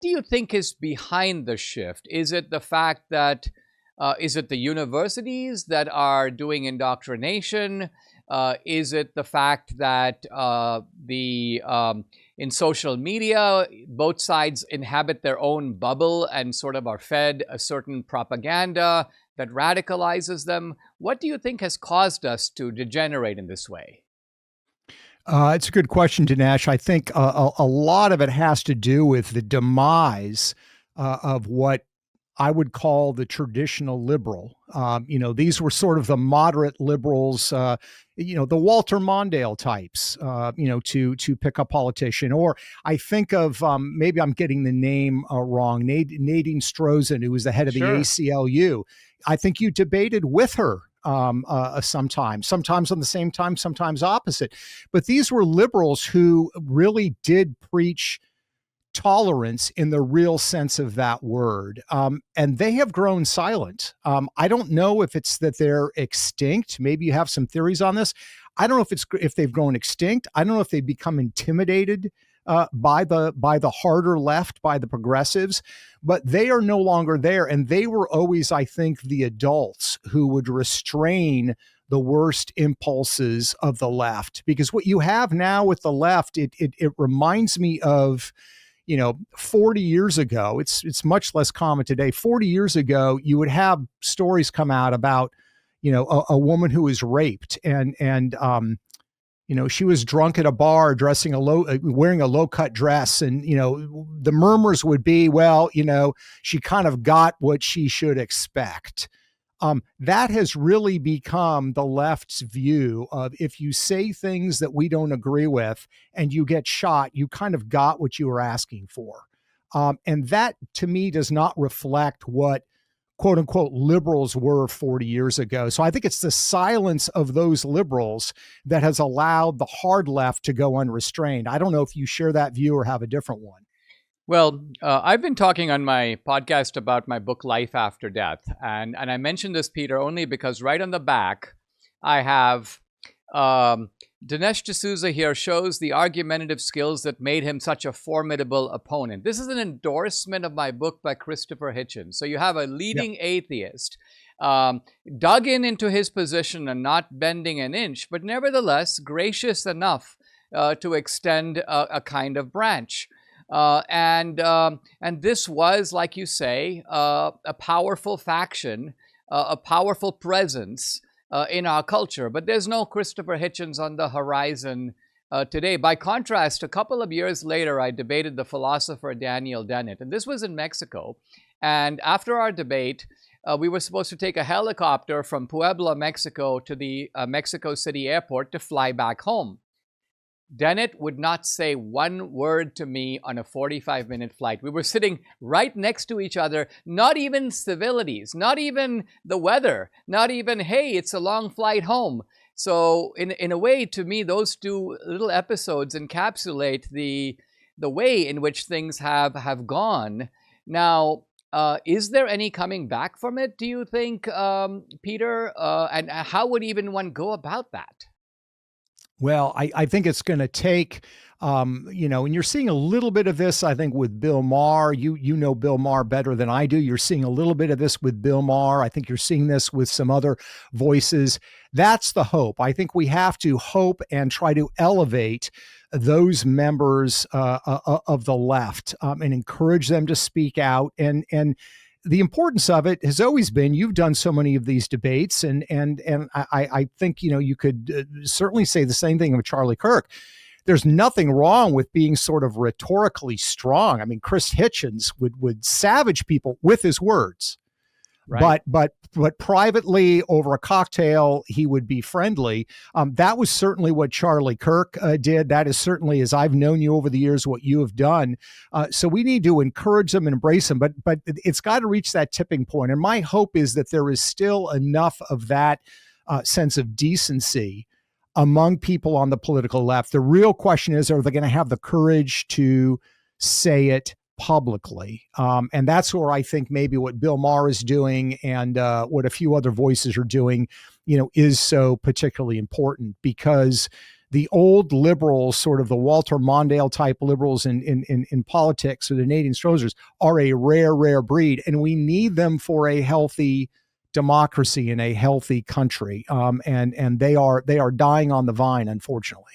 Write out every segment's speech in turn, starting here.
do you think is behind the shift? Is it the fact that, is it the universities that are doing indoctrination? Is it the fact that in social media, both sides inhabit their own bubble and sort of are fed a certain propaganda that radicalizes them? What do you think has caused us to degenerate in this way? It's a good question, Dinesh. I think a lot of it has to do with the demise of what I would call the traditional liberal. These were sort of the moderate liberals, the Walter Mondale types, to pick a politician. Or I think of, maybe I'm getting the name wrong, Nadine Strozen, who was the head of the ACLU. I think you debated with her sometimes on the same time, sometimes opposite. But these were liberals who really did preach tolerance in the real sense of that word. And they have grown silent. I don't know if it's that they're extinct. Maybe you have some theories on this. I don't know if they've grown extinct. I don't know if they've become intimidated by the harder left, by the progressives, but they are no longer there. And they were always, I think, the adults who would restrain the worst impulses of the left. Because what you have now with the left, it reminds me of 40 years ago. It's much less common today. 40 years ago, you would have stories come out about, a woman who was raped and she was drunk at a bar wearing a low cut dress. And, the murmurs would be, well, she kind of got what she should expect. That has really become the left's view of, if you say things that we don't agree with and you get shot, you kind of got what you were asking for. And that, to me, does not reflect what quote unquote liberals were 40 years ago. So I think it's the silence of those liberals that has allowed the hard left to go unrestrained. I don't know if you share that view or have a different one. Well, I've been talking on my podcast about my book, Life After Death. And I mentioned this, Peter, only because right on the back, I have Dinesh D'Souza here shows the argumentative skills that made him such a formidable opponent. This is an endorsement of my book by Christopher Hitchens. So you have a leading atheist dug into his position and not bending an inch, but nevertheless gracious enough to extend a kind of branch. And this was, like you say, a powerful faction, a powerful presence in our culture. But there's no Christopher Hitchens on the horizon today. By contrast, a couple of years later, I debated the philosopher Daniel Dennett, and this was in Mexico. And after our debate, we were supposed to take a helicopter from Puebla, Mexico, to the Mexico City airport to fly back home. Dennett would not say one word to me on a 45-minute flight. We were sitting right next to each other, not even civilities, not even the weather, not even, hey, it's a long flight home. So in a way, to me, those two little episodes encapsulate the way in which things have gone. Now, is there any coming back from it, do you think, Peter? And how would even one go about that? Well, I think it's going to take, and you're seeing a little bit of this, I think, with Bill Maher. You know Bill Maher better than I do. You're seeing a little bit of this with Bill Maher. I think you're seeing this with some other voices. That's the hope. I think we have to hope and try to elevate those members of the left and encourage them to speak out. And the importance of it has always been, you've done so many of these debates, and I think, you could certainly say the same thing of Charlie Kirk. There's nothing wrong with being sort of rhetorically strong. I mean, Chris Hitchens would savage people with his words. Right. But privately over a cocktail, he would be friendly. That was certainly what Charlie Kirk did. That is certainly, as I've known you over the years, what you have done. So we need to encourage them and embrace them, but it's got to reach that tipping point. And my hope is that there is still enough of that sense of decency among people on the political left. The real question is, are they going to have the courage to say it publicly? And that's where I think maybe what Bill Maher is doing and what a few other voices are doing, is so particularly important, because the old liberals, sort of the Walter Mondale type liberals in politics, or the Nadine Stroesers, are a rare breed, and we need them for a healthy democracy in a healthy country. And they are dying on the vine, unfortunately.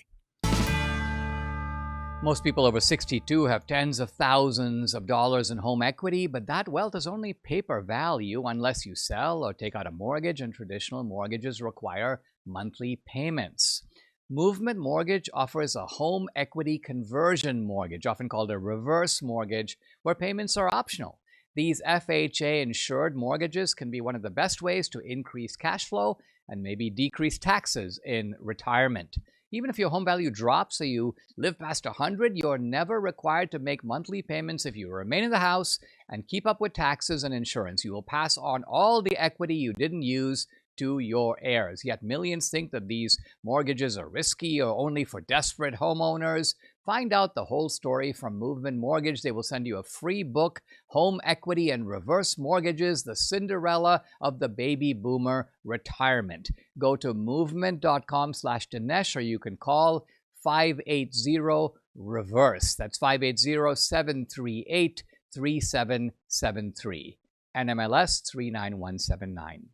Most people over 62 have tens of thousands of dollars in home equity, but that wealth is only paper value unless you sell or take out a mortgage, and traditional mortgages require monthly payments. Movement Mortgage offers a home equity conversion mortgage, often called a reverse mortgage, where payments are optional. These FHA-insured mortgages can be one of the best ways to increase cash flow and maybe decrease taxes in retirement. Even if your home value drops or you live past 100, you're never required to make monthly payments if you remain in the house and keep up with taxes and insurance. You will pass on all the equity you didn't use to your heirs. Yet millions think that these mortgages are risky or only for desperate homeowners. Find out the whole story from Movement Mortgage. They will send you a free book, Home Equity and Reverse Mortgages, the Cinderella of the Baby Boomer Retirement. Go to movement.com/Dinesh, or you can call 580-REVERSE. That's 580-738-3773. NMLS 39179.